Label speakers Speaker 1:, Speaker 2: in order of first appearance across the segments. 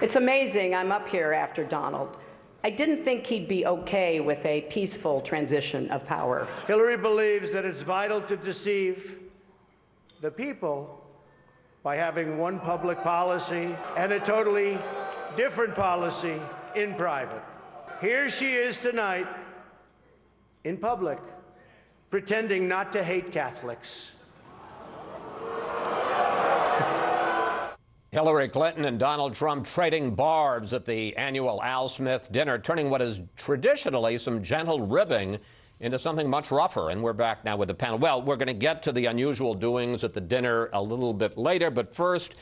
Speaker 1: It's amazing I'm up here after Donald. I didn't think he'd be okay with a peaceful transition of power.
Speaker 2: Hillary believes that it's vital to deceive the people by having one public policy and a totally different policy in private. Here she is tonight in public, pretending not to hate Catholics.
Speaker 3: Hillary Clinton and Donald Trump trading barbs at the annual Al Smith dinner, turning what is traditionally some gentle ribbing into something much rougher. And we're back now with the panel. Well, we're going to get to the unusual doings at the dinner a little bit later. But first,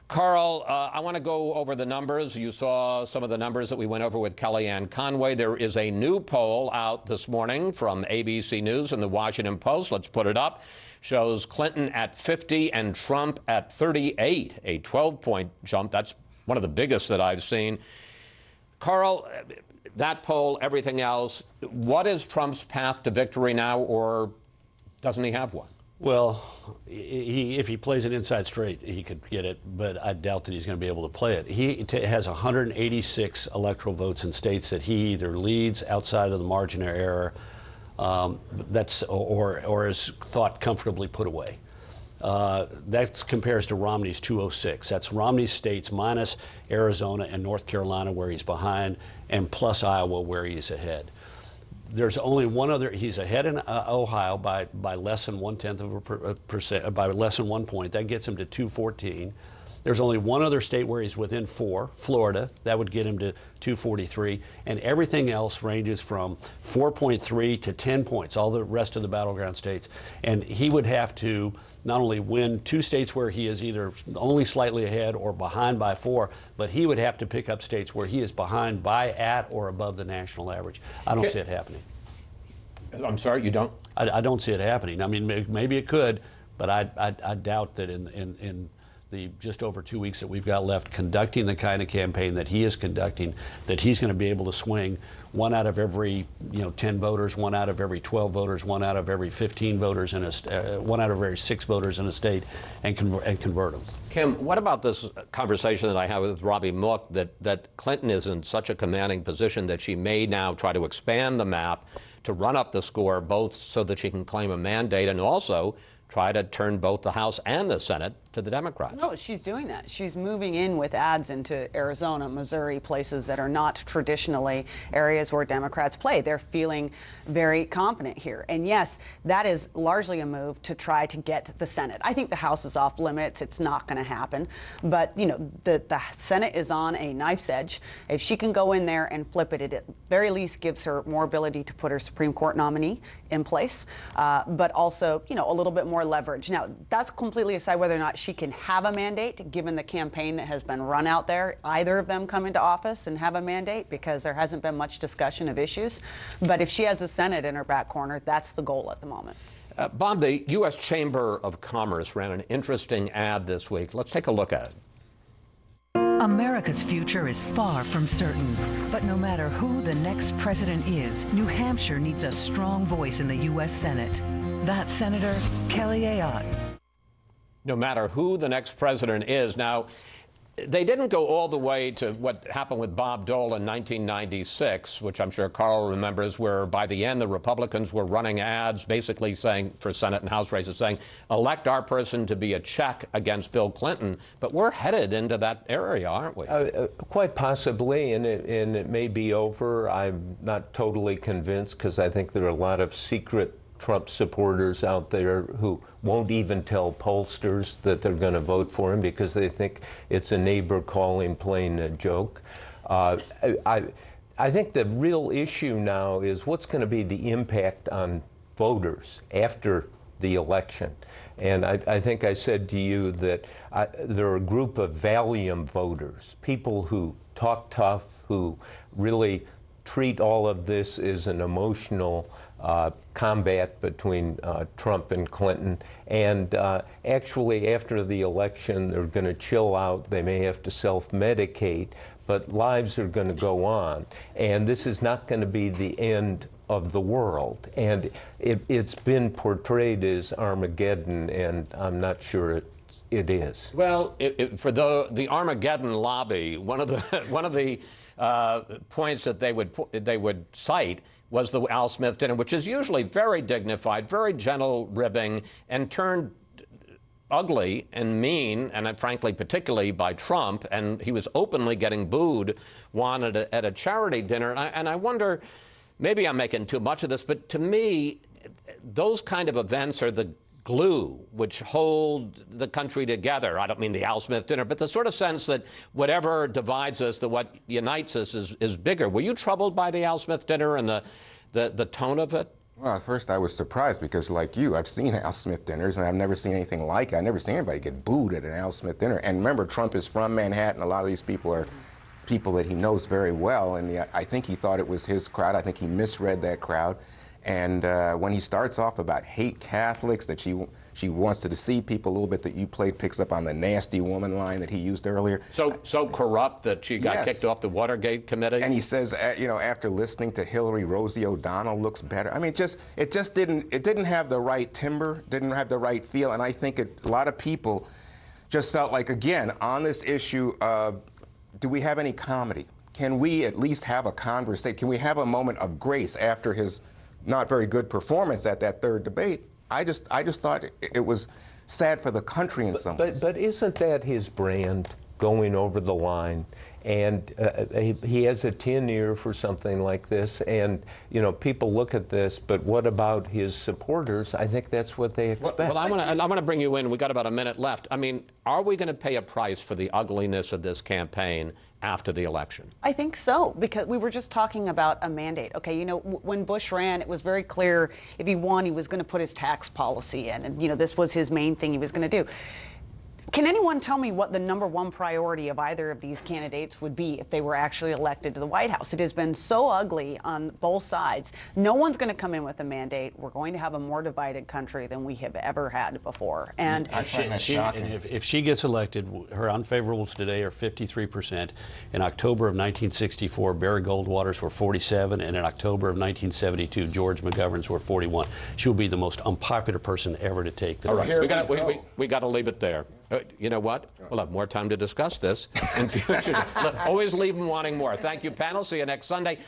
Speaker 3: Karl, I want to go over the numbers. You saw some of the numbers that we went over with Kellyanne Conway. There is a new poll out this morning from ABC News and the Washington Post. Let's put it up. Shows Clinton at 50 and Trump at 38, a 12-point jump. That's one of the biggest that I've seen. Karl, that poll, everything else, what is Trump's path to victory now, or doesn't he have one?
Speaker 4: Well, if he plays it inside straight, he could get it, but I doubt that he's going to be able to play it. He has 186 electoral votes in states that he either leads outside of the margin of error, or is thought comfortably put away. That compares to Romney's 206. That's Romney's states minus Arizona and North Carolina where he's behind, and plus Iowa where he's ahead. There's only one other. He's ahead in Ohio by less than 0.1%, by less than 1 point. That gets him to 214. There's only one other state where he's within 4, Florida. That would get him to 243. And everything else ranges from 4.3 to 10 points, all the rest of the battleground states. And he would have to not only win 2 states where he is either only slightly ahead or behind by 4, but he would have to pick up states where he is behind by, at, or above the national average. I don't see it happening.
Speaker 3: I'm sorry, you don't?
Speaker 4: I don't see it happening. I mean, maybe it could, but I doubt that in the just over 2 weeks that we've got left conducting the kind of campaign that he is conducting, that he's going to be able to swing 1 out of every 10 voters, 1 out of every 12 voters, 1 out of every 15 voters, 1 out of every 6 voters in a state, and convert them.
Speaker 3: Kim, what about this conversation that I had with Robbie Mook that Clinton is in such a commanding position that she may now try to expand the map to run up the score, both so that she can claim a mandate and also try to turn both the House and the Senate to the Democrats?
Speaker 5: No, she's doing that. She's moving in with ads into Arizona, Missouri, places that are not traditionally areas where Democrats play. They're feeling very confident here. And yes, that is largely a move to try to get the Senate. I think the House is off limits. It's not going to happen. But, the Senate is on a knife's edge. If she can go in there and flip it, it at very least gives her more ability to put her Supreme Court nominee in place, but also, a little bit more leverage. Now, that's completely aside whether or not she can have a mandate, given the campaign that has been run out there, either of them come into office and have a mandate, because there hasn't been much discussion of issues. But if she has the Senate in her back corner, that's the goal at the moment.
Speaker 3: Bob, the U.S. Chamber of Commerce ran an interesting ad this week. Let's take a look at it.
Speaker 6: America's future is far from certain, but no matter who the next president is, New Hampshire needs a strong voice in the U.S. Senate. That's Senator Kelly Ayotte.
Speaker 3: No matter who the next president is. Now, they didn't go all the way to what happened with Bob Dole in 1996, which I'm sure Karl remembers, where by the end the Republicans were running ads basically saying, for Senate and House races, saying, elect our person to be a check against Bill Clinton. But we're headed into that area, aren't we?
Speaker 7: Quite possibly, and it may be over. I'm not totally convinced, because I think there are a lot of secret Trump supporters out there who won't even tell pollsters that they're going to vote for him because they think it's a neighbor calling playing a joke. I think the real issue now is what's going to be the impact on voters after the election. And I think I said to you that there are a group of Valium voters, people who talk tough, who really treat all of this as an emotional combat between Trump and Clinton. And actually, after the election, they're going to chill out. They may have to self-medicate, but lives are going to go on. And this is not going to be the end of the world. And it's been portrayed as Armageddon, and I'm not sure it is.
Speaker 3: Well, for the Armageddon lobby, one of the points that they would cite was the Al Smith dinner, which is usually very dignified, very gentle ribbing, and turned ugly and mean, and frankly, particularly by Trump. And he was openly getting booed, Juan, at a charity dinner. And I wonder, maybe I'm making too much of this, but to me, those kind of events are the glue which hold the country together. I don't mean the Al Smith dinner, but the sort of sense that whatever divides us, that what unites us is bigger. Were you troubled by the Al Smith dinner and the tone of it?
Speaker 8: Well, at first I was surprised because, like you, I've seen Al Smith dinners and I've never seen anything like it. I've never seen anybody get booed at an Al Smith dinner. And remember, Trump is from Manhattan. A lot of these people are people that he knows very well. And I think he thought it was his crowd. I think he misread that crowd. And when he starts off about hate Catholics, that she wants to deceive people a little bit, that you played picks up on the nasty woman line that he used earlier.
Speaker 3: So corrupt that she got
Speaker 8: Yes.
Speaker 3: kicked off the Watergate committee?
Speaker 8: And he says, after listening to Hillary, Rosie O'Donnell looks better. I mean, it didn't have the right timbre, didn't have the right feel. And I think a lot of people just felt like, again, on this issue of, do we have any comedy? Can we at least have a conversation? Can we have a moment of grace after his not very good performance at that third debate? I just thought it was sad for the country in some ways.
Speaker 7: But isn't that his brand, going over the line? And he has a tin ear for something like this. And, people look at this, but what about his supporters? I think that's what they expect.
Speaker 3: Well, I want to bring you in. We got about a minute left. I mean, are we going to pay a price for the ugliness of this campaign after the election?
Speaker 5: I think so, because we were just talking about a mandate. Okay, when Bush ran, it was very clear if he won, he was going to put his tax policy in, and this was his main thing he was going to do. Can anyone tell me what the #1 priority of either of these candidates would be if they were actually elected to the White House? It has been so ugly on both sides. No one's going to come in with a mandate. We're going to have a more divided country than we have ever had before. And
Speaker 8: I find that shocking.
Speaker 4: And if she gets elected, her unfavorables today are 53%. In October of 1964, Barry Goldwater's were 47, and in October of 1972, George McGovern's were 41. She will be the most unpopular person ever to take the
Speaker 3: All right,
Speaker 8: here
Speaker 3: we got to leave it there. You know what? We'll have more time to discuss this in future. Always leave them wanting more. Thank you, panel. See you next Sunday.